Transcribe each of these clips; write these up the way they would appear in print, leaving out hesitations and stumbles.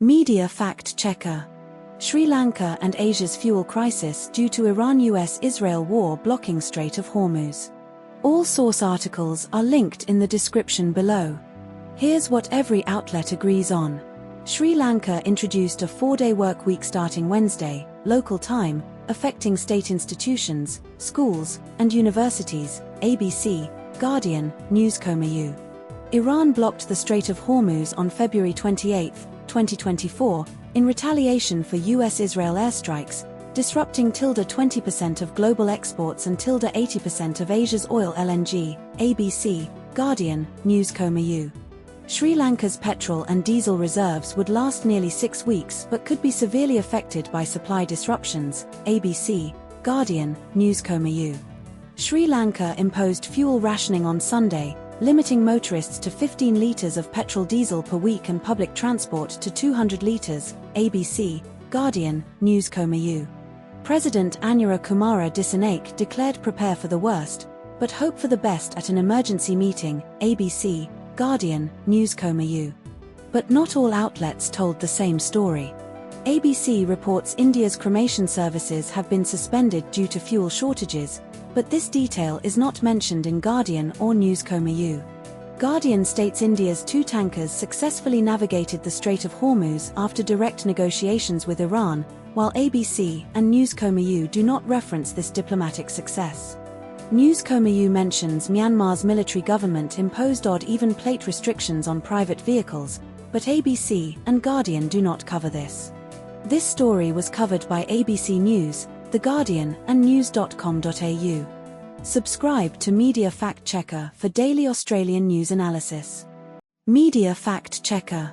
Media fact checker. Sri Lanka and Asia's fuel crisis due to Iran-US-Israel war blocking Strait of Hormuz. All source articles are linked in the description below. Here's what every outlet agrees on. Sri Lanka introduced a 4-day work week starting Wednesday, local time, affecting state institutions, schools, and universities, ABC, Guardian, News.com.au. Iran blocked the Strait of Hormuz on February 28, 2024, in retaliation for US-Israel airstrikes, disrupting 20% of global exports and 80% of Asia's oil LNG, ABC, Guardian, News.com.au. Sri Lanka's petrol and diesel reserves would last nearly 6 weeks but could be severely affected by supply disruptions, ABC, Guardian, News.com.au. Sri Lanka imposed fuel rationing on Sunday, limiting motorists to 15 litres of petrol-diesel per week and public transport to 200 litres, ABC, Guardian, News.com.au. President Anura Kumara Dissanayake declared prepare for the worst, but hope for the best at an emergency meeting, ABC, Guardian, News.com.au. But not all outlets told the same story. ABC reports India's cremation services have been suspended due to fuel shortages, but this detail is not mentioned in Guardian or News.com.au. Guardian states India's 2 tankers successfully navigated the Strait of Hormuz after direct negotiations with Iran, while ABC and News.com.au do not reference this diplomatic success. News.com.au mentions Myanmar's military government imposed odd-even plate restrictions on private vehicles, but ABC and Guardian do not cover this. This story was covered by ABC News, The Guardian, and news.com.au. Subscribe to Media Fact Checker for daily Australian news analysis. Media Fact Checker.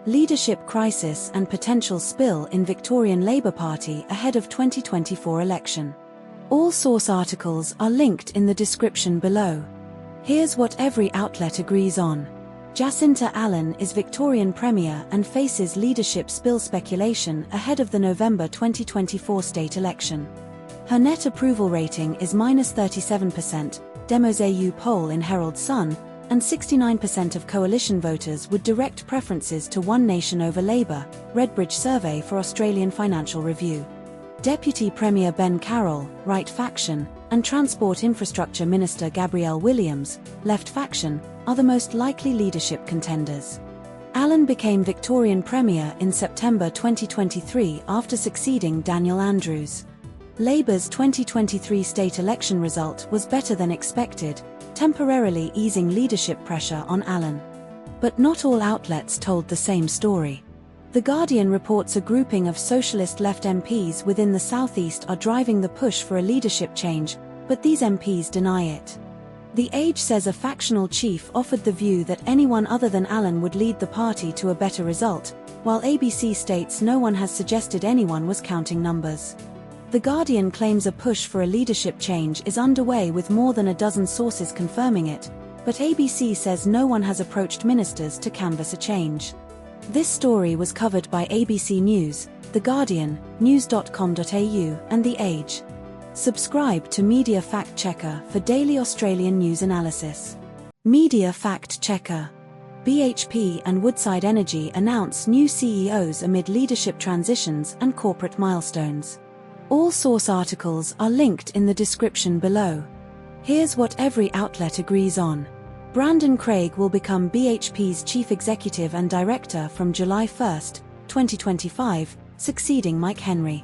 Leadership crisis and potential spill in Victorian Labor Party ahead of 2024 election. All source articles are linked in the description below. Here's what every outlet agrees on. Jacinta Allan is Victorian Premier and faces leadership spill speculation ahead of the November 2024 state election. Her net approval rating is -37%, Demos AU poll in Herald Sun, and 69% of coalition voters would direct preferences to One Nation over Labour, Redbridge survey for Australian Financial Review. Deputy Premier Ben Carroll, Right Faction, and Transport Infrastructure Minister Gabrielle Williams, Left Faction, are the most likely leadership contenders. Allan became Victorian Premier in September 2023 after succeeding Daniel Andrews. Labour's 2023 state election result was better than expected, temporarily easing leadership pressure on Allan. But not all outlets told the same story. The Guardian reports a grouping of socialist left MPs within the southeast are driving the push for a leadership change, but these MPs deny it. The Age says a factional chief offered the view that anyone other than Allan would lead the party to a better result, while ABC states no one has suggested anyone was counting numbers. The Guardian claims a push for a leadership change is underway with more than a dozen sources confirming it, but ABC says no one has approached ministers to canvass a change. This story was covered by ABC News, The Guardian, news.com.au, and The Age. Subscribe to Media Fact Checker for daily Australian news analysis. Media Fact Checker. BHP and Woodside Energy announce new CEOs amid leadership transitions and corporate milestones. All source articles are linked in the description below. Here's what every outlet agrees on. Brandon Craig will become BHP's Chief Executive and Director from July 1, 2025, succeeding Mike Henry.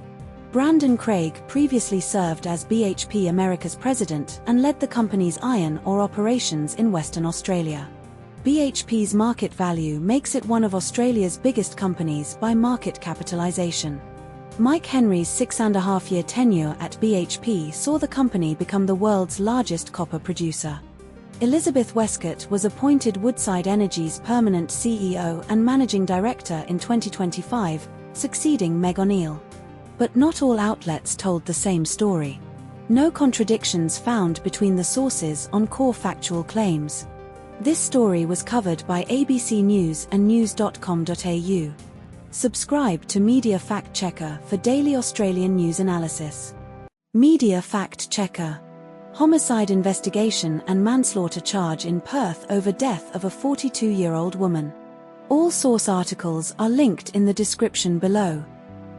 Brandon Craig previously served as BHP America's president and led the company's iron ore operations in Western Australia. BHP's market value makes it one of Australia's biggest companies by market capitalisation. Mike Henry's 6.5-year tenure at BHP saw the company become the world's largest copper producer. Elizabeth Westcott was appointed Woodside Energy's permanent CEO and Managing Director in 2025, succeeding Meg O'Neill. But not all outlets told the same story. No contradictions found between the sources on core factual claims. This story was covered by ABC News and news.com.au. Subscribe to Media Fact Checker for daily Australian news analysis. Media Fact Checker. Homicide investigation and manslaughter charge in Perth over death of a 42-year-old woman. All source articles are linked in the description below.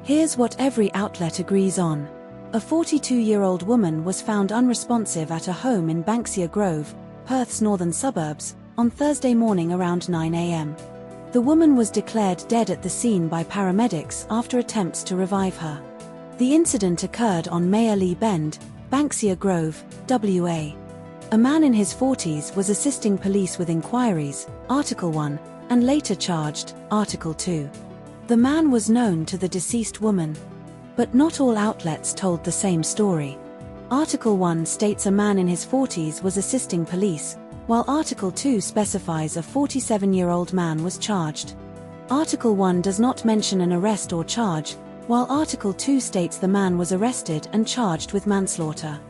Here's what every outlet agrees on. A 42-year-old woman was found unresponsive at a home in Banksia Grove, Perth's northern suburbs, on Thursday morning around 9 a.m. The woman was declared dead at the scene by paramedics after attempts to revive her. The incident occurred on Mayor Lee Bend, Banksia Grove, WA. A man in his 40s was assisting police with inquiries, Article 1, and later charged, Article 2. The man was known to the deceased woman. But not all outlets told the same story. Article 1 states a man in his 40s was assisting police, while Article 2 specifies a 47-year-old man was charged. Article 1 does not mention an arrest or charge, while Article 2 states the man was arrested and charged with manslaughter.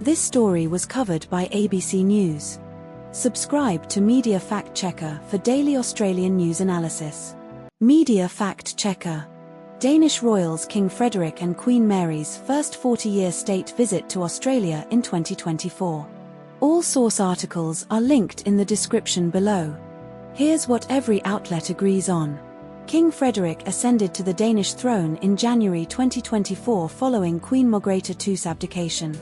This story was covered by ABC News. Subscribe to Media Fact Checker for daily Australian news analysis. Media Fact Checker. Danish royals King Frederik and Queen Mary's first 40-year state visit to Australia in 2024. All source articles are linked in the description below. Here's what every outlet agrees on. King Frederik ascended to the Danish throne in January 2024 following Queen Margrethe II's abdication.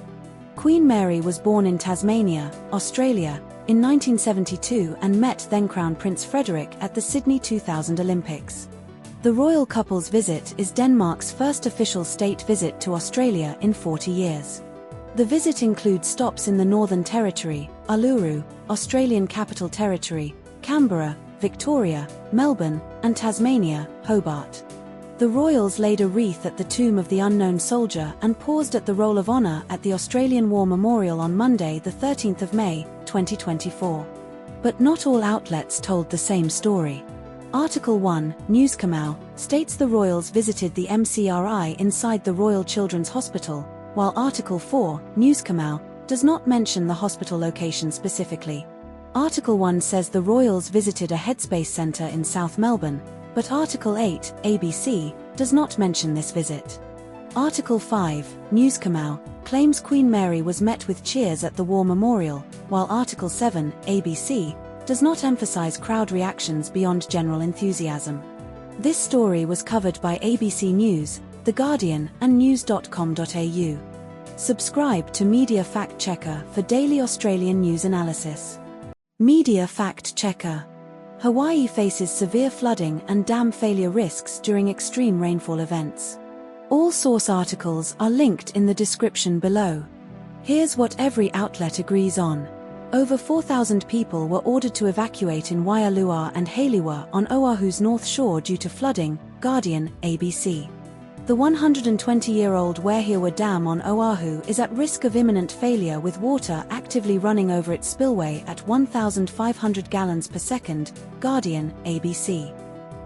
Queen Mary was born in Tasmania, Australia, in 1972 and met then Crown Prince Frederik at the Sydney 2000 Olympics. The royal couple's visit is Denmark's first official state visit to Australia in 40 years. The visit includes stops in the Northern Territory, Uluru, Australian Capital Territory, Canberra, Victoria, Melbourne, and Tasmania, Hobart. The royals laid a wreath at the tomb of the unknown soldier and paused at the Roll of Honour at the Australian War Memorial on Monday, the 13th of May, 2024. But not all outlets told the same story. Article 1, Newscamau, states the royals visited the MCRI inside the Royal Children's Hospital, while Article 4, Newscamau, does not mention the hospital location specifically. Article 1 says the royals visited a headspace centre in South Melbourne, but Article 8, ABC, does not mention this visit. Article 5, Newscamau, claims Queen Mary was met with cheers at the War Memorial, while Article 7, ABC, does not emphasize crowd reactions beyond general enthusiasm. This story was covered by ABC News, The Guardian, and news.com.au. Subscribe to Media Fact Checker for daily Australian news analysis. Media Fact Checker. Hawaii faces severe flooding and dam failure risks during extreme rainfall events. All source articles are linked in the description below. Here's what every outlet agrees on. Over 4,000 people were ordered to evacuate in Waialua and Haliwa on Oahu's north shore due to flooding, Guardian, ABC. The 120-year-old Waihia Dam on Oahu is at risk of imminent failure with water actively running over its spillway at 1,500 gallons per second, Guardian, ABC.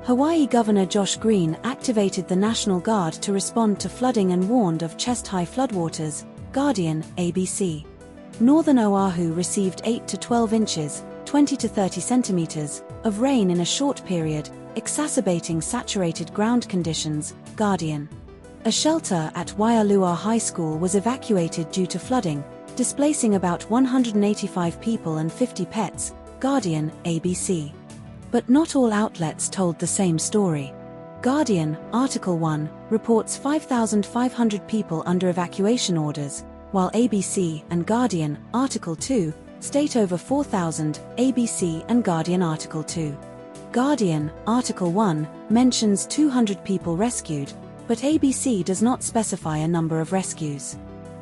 Hawaii Governor Josh Green activated the National Guard to respond to flooding and warned of chest-high floodwaters, Guardian, ABC. Northern Oahu received 8 to 12 inches, 20 to 30 centimeters, of rain in a short period, exacerbating saturated ground conditions, Guardian. A shelter at Waialua High School was evacuated due to flooding, displacing about 185 people and 50 pets, Guardian, ABC. But not all outlets told the same story. Guardian, Article 1, reports 5,500 people under evacuation orders, while ABC and Guardian, Article 2, state over 4,000, ABC and Guardian Article 2. Guardian, Article 1, mentions 200 people rescued, but ABC does not specify a number of rescues.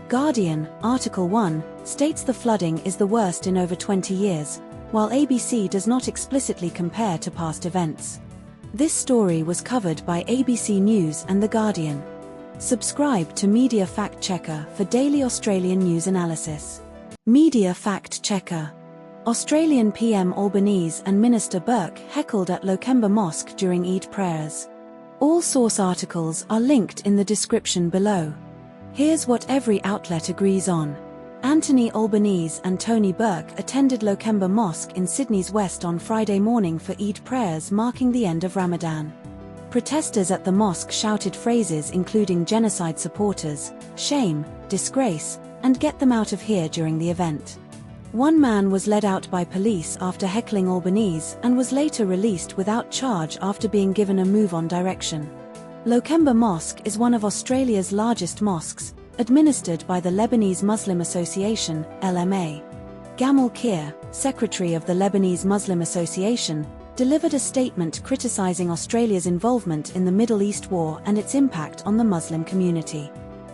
Guardian, Article 1, states the flooding is the worst in over 20 years, while ABC does not explicitly compare to past events. This story was covered by ABC News and The Guardian. Subscribe to Media Fact Checker for daily Australian news analysis. Media Fact Checker. Australian PM Albanese and Minister Burke heckled at Lakemba Mosque during Eid prayers. All source articles are linked in the description below. Here's what every outlet agrees on. Anthony Albanese and Tony Burke attended Lakemba Mosque in Sydney's West on Friday morning for Eid prayers marking the end of Ramadan. Protesters at the mosque shouted phrases including genocide supporters, shame, disgrace, and get them out of here during the event. One man was led out by police after heckling Albanese and was later released without charge after being given a move-on direction. Lakemba Mosque is one of Australia's largest mosques, administered by the Lebanese Muslim Association, LMA. Gamal Kir, secretary of the Lebanese Muslim Association, delivered a statement criticising Australia's involvement in the Middle East war and its impact on the Muslim community.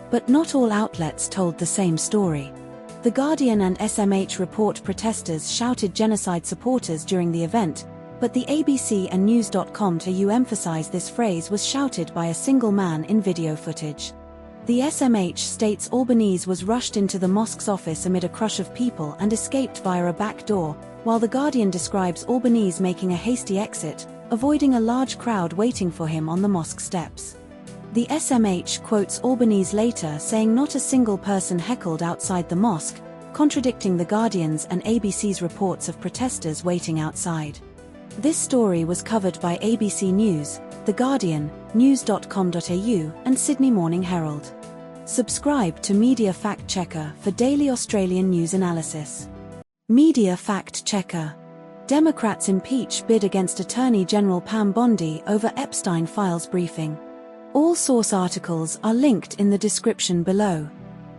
But not all outlets told the same story. The Guardian and SMH report protesters shouted genocide supporters during the event, but the ABC and News.com.au emphasise this phrase was shouted by a single man in video footage. The SMH states Albanese was rushed into the mosque's office amid a crush of people and escaped via a back door, while the Guardian describes Albanese making a hasty exit, avoiding a large crowd waiting for him on the mosque steps. The SMH quotes Albanese later saying not a single person heckled outside the mosque, contradicting the Guardian's and ABC's reports of protesters waiting outside. This story was covered by ABC News, The Guardian, News.com.au, and Sydney Morning Herald. Subscribe to Media Fact Checker for daily Australian news analysis. Media Fact Checker. Democrats impeach bid against Attorney General Pam Bondi over Epstein files briefing. All source articles are linked in the description below.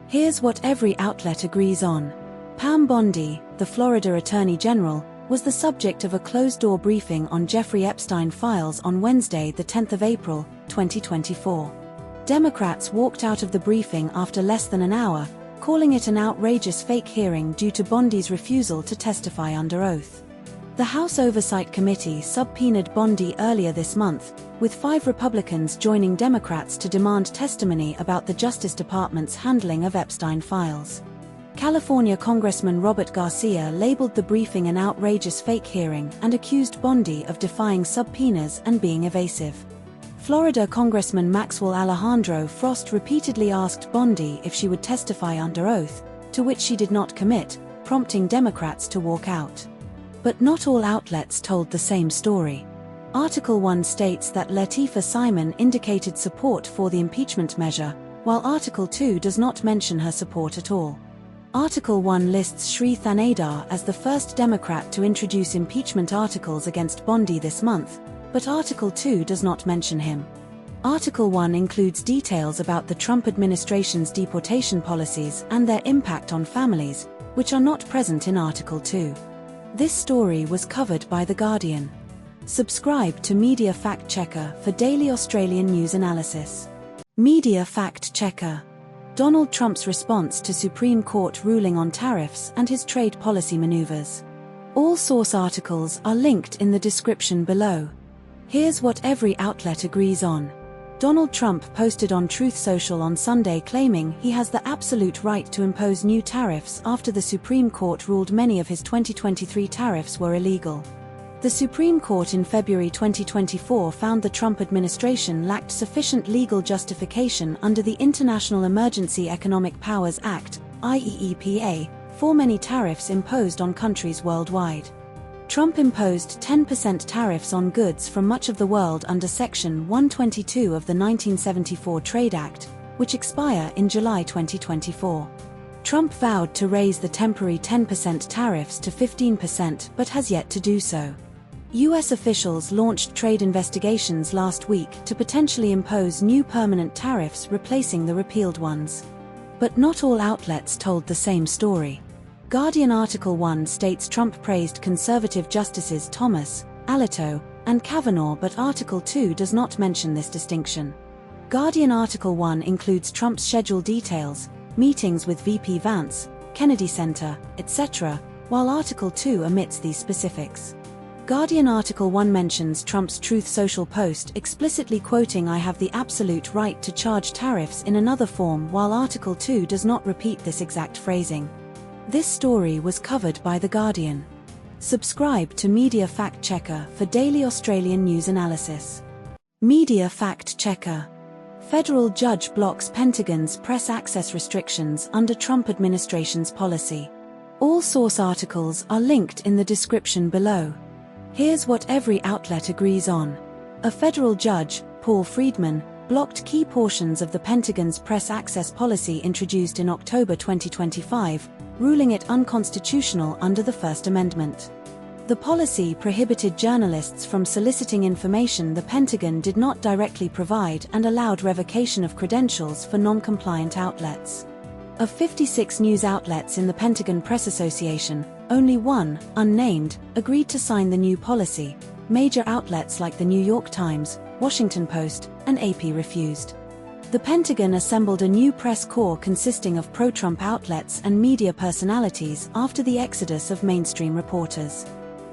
Here's what every outlet agrees on. Pam Bondi, the Florida Attorney General, was the subject of a closed-door briefing on Jeffrey Epstein files on Wednesday, the 10th of April, 2024. Democrats walked out of the briefing after less than an hour, calling it an outrageous fake hearing due to Bondi's refusal to testify under oath. The House Oversight Committee subpoenaed Bondi earlier this month, with 5 Republicans joining Democrats to demand testimony about the Justice Department's handling of Epstein files. California Congressman Robert Garcia labeled the briefing an outrageous fake hearing and accused Bondi of defying subpoenas and being evasive. Florida Congressman Maxwell Alejandro Frost repeatedly asked Bondi if she would testify under oath, to which she did not commit, prompting Democrats to walk out. But not all outlets told the same story. Article 1 states that Latifah Simon indicated support for the impeachment measure, while Article 2 does not mention her support at all. Article 1 lists Sri Thanadar as the first Democrat to introduce impeachment articles against Bondi this month, but Article 2 does not mention him. Article 1 includes details about the Trump administration's deportation policies and their impact on families, which are not present in Article 2. This story was covered by The Guardian. Subscribe to Media Fact Checker for daily Australian news analysis. Media Fact Checker. Donald Trump's response to Supreme Court ruling on tariffs and his trade policy maneuvers. All source articles are linked in the description below. Here's what every outlet agrees on. Donald Trump posted on Truth Social on Sunday claiming he has the absolute right to impose new tariffs after the Supreme Court ruled many of his 2023 tariffs were illegal. The Supreme Court in February 2024 found the Trump administration lacked sufficient legal justification under the International Emergency Economic Powers Act, IEEPA, for many tariffs imposed on countries worldwide. Trump imposed 10% tariffs on goods from much of the world under Section 122 of the 1974 Trade Act, which expire in July 2024. Trump vowed to raise the temporary 10% tariffs to 15% but has yet to do so. U.S. officials launched trade investigations last week to potentially impose new permanent tariffs replacing the repealed ones. But not all outlets told the same story. Guardian Article 1 states Trump praised conservative justices Thomas, Alito, and Kavanaugh, but Article 2 does not mention this distinction. Guardian Article 1 includes Trump's schedule details, meetings with VP Vance, Kennedy Center, etc., while Article 2 omits these specifics. Guardian Article 1 mentions Trump's Truth Social post explicitly quoting "I have the absolute right to charge tariffs" in another form, while Article 2 does not repeat this exact phrasing. This story was covered by The Guardian. Subscribe to Media Fact Checker for daily Australian news analysis. Media Fact Checker. Federal judge blocks Pentagon's press access restrictions under Trump administration's policy. All source articles are linked in the description below. Here's what every outlet agrees on. A federal judge, Paul Friedman, blocked key portions of the Pentagon's press access policy introduced in October 2025, ruling it unconstitutional under the First Amendment. The policy prohibited journalists from soliciting information the Pentagon did not directly provide and allowed revocation of credentials for non-compliant outlets. Of 56 news outlets in the Pentagon Press Association, only one, unnamed, agreed to sign the new policy. Major outlets like the New York Times, Washington Post, and AP refused. The Pentagon assembled a new press corps consisting of pro-Trump outlets and media personalities after the exodus of mainstream reporters.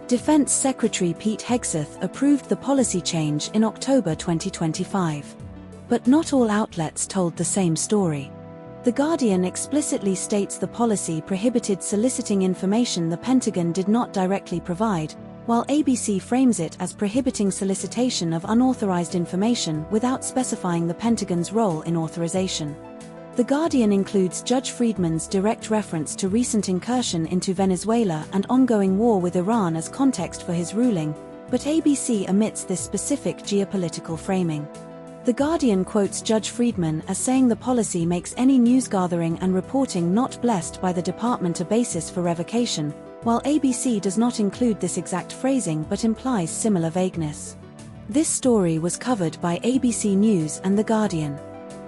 Defense Secretary Pete Hegseth approved the policy change in October 2025. But not all outlets told the same story. The Guardian explicitly states the policy prohibited soliciting information the Pentagon did not directly provide, while ABC frames it as prohibiting solicitation of unauthorized information without specifying the Pentagon's role in authorization. The Guardian includes Judge Friedman's direct reference to recent incursion into Venezuela and ongoing war with Iran as context for his ruling, but ABC omits this specific geopolitical framing. The Guardian quotes Judge Friedman as saying the policy makes any news gathering and reporting not blessed by the department a basis for revocation, while ABC does not include this exact phrasing but implies similar vagueness. This story was covered by ABC News and The Guardian.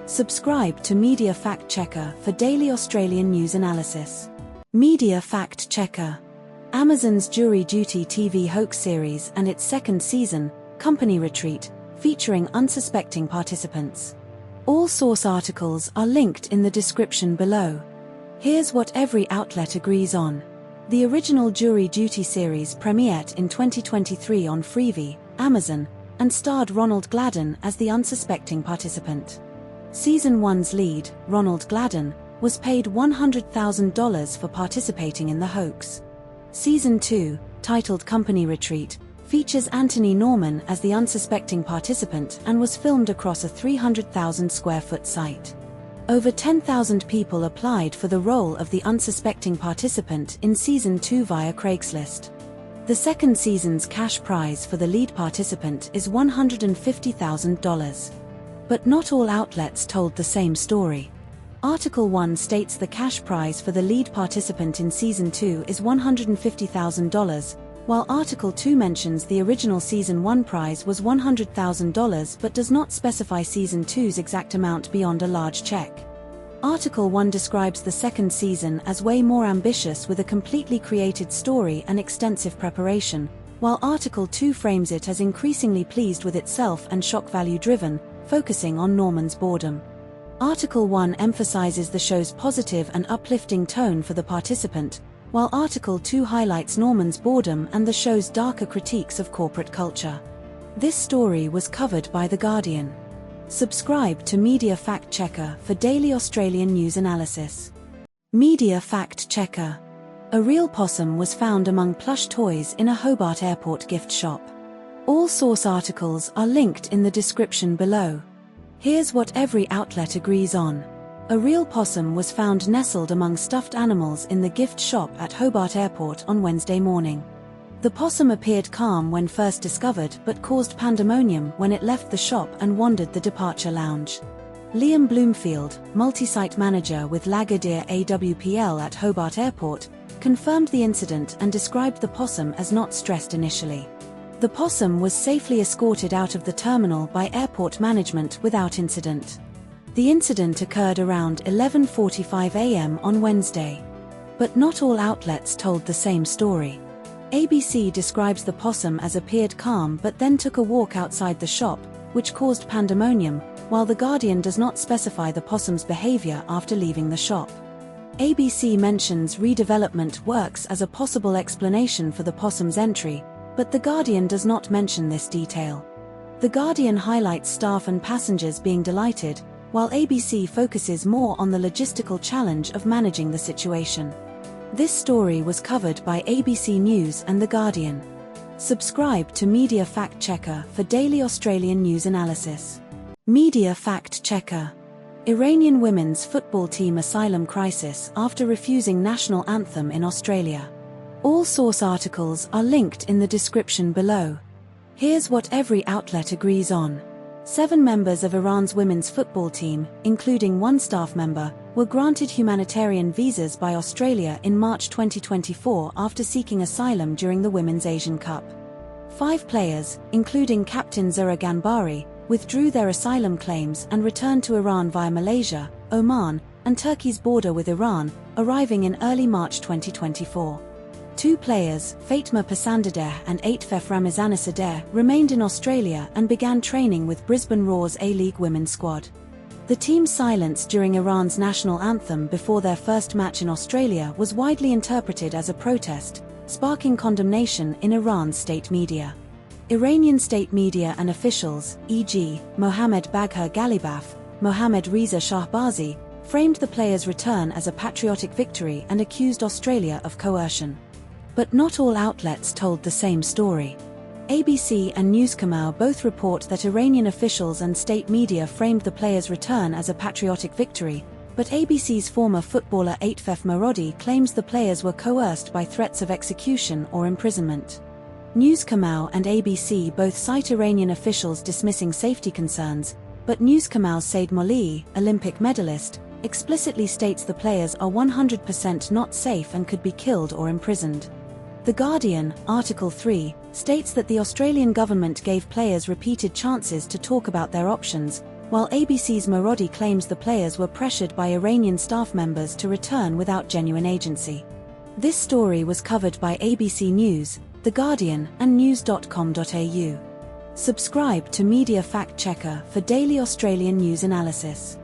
Subscribe to Media Fact Checker for daily Australian news analysis. Media Fact Checker. Amazon's Jury Duty TV hoax series and its second season, Company Retreat, featuring unsuspecting participants. All source articles are linked in the description below. Here's what every outlet agrees on. The original Jury Duty series premiered in 2023 on Freevee, Amazon, and starred Ronald Gladden as the unsuspecting participant. Season 1's lead, Ronald Gladden, was paid $100,000 for participating in the hoax. Season 2, titled Company Retreat, features Anthony Norman as the unsuspecting participant and was filmed across a 300,000 square foot site. Over 10,000 people applied for the role of the unsuspecting participant in Season 2 via Craigslist. The second season's cash prize for the lead participant is $150,000. But not all outlets told the same story. Article 1 states the cash prize for the lead participant in Season 2 is $150,000, while Article 2 mentions the original Season 1 prize was $100,000 but does not specify Season 2's exact amount beyond a large check. Article 1 describes the second season as way more ambitious with a completely created story and extensive preparation, while Article 2 frames it as increasingly pleased with itself and shock value driven, focusing on Norman's boredom. Article 1 emphasizes the show's positive and uplifting tone for the participant, while Article 2 highlights Norman's boredom and the show's darker critiques of corporate culture. This story was covered by The Guardian. Subscribe to Media Fact Checker for daily Australian news analysis. Media Fact Checker. A real possum was found among plush toys in a Hobart Airport gift shop. All source articles are linked in the description below. Here's what every outlet agrees on. A real possum was found nestled among stuffed animals in the gift shop at Hobart Airport on Wednesday morning. The possum appeared calm when first discovered but caused pandemonium when it left the shop and wandered the departure lounge. Liam Bloomfield, multi-site manager with Lagardère AWPL at Hobart Airport, confirmed the incident and described the possum as not stressed initially. The possum was safely escorted out of the terminal by airport management without incident. The incident occurred around 11:45 a.m. on Wednesday. But not all outlets told the same story. ABC describes the possum as appeared calm but then took a walk outside the shop, which caused pandemonium, while The Guardian does not specify the possum's behavior after leaving the shop. ABC mentions redevelopment works as a possible explanation for the possum's entry, but The Guardian does not mention this detail. The Guardian highlights staff and passengers being delighted, while ABC focuses more on the logistical challenge of managing the situation. This story was covered by ABC News and The Guardian. Subscribe to Media Fact Checker for daily Australian news analysis. Media Fact Checker. Iranian women's football team asylum crisis after refusing national anthem in Australia. All source articles are linked in the description below. Here's what every outlet agrees on. 7 members of Iran's women's football team, including one staff member, were granted humanitarian visas by Australia in March 2024 after seeking asylum during the Women's Asian Cup. 5 players, including captain Zahra Ganbari, withdrew their asylum claims and returned to Iran via Malaysia, Oman, and Turkey's border with Iran, arriving in early March 2024. 2 players, Fatma Pasandadeh and Atfef Ramizanesadeh, remained in Australia and began training with Brisbane Roar's A-League women's squad. The team's silence during Iran's national anthem before their first match in Australia was widely interpreted as a protest, sparking condemnation in Iran's state media. Iranian state media and officials, e.g., Mohammad Bagher Ghalibaf, Mohammad Reza Shahbazi, framed the players' return as a patriotic victory and accused Australia of coercion. But not all outlets told the same story. ABC and Newskamau both report that Iranian officials and state media framed the players' return as a patriotic victory, but ABC's former footballer Atfef Marodi claims the players were coerced by threats of execution or imprisonment. Newskamau and ABC both cite Iranian officials dismissing safety concerns, but Newskamau's Said Molii, Olympic medalist, explicitly states the players are 100% not safe and could be killed or imprisoned. The Guardian, Article 3, states that the Australian government gave players repeated chances to talk about their options, while ABC's Marodi claims the players were pressured by Iranian staff members to return without genuine agency. This story was covered by ABC News, The Guardian, and news.com.au. Subscribe to Media Fact Checker for daily Australian news analysis.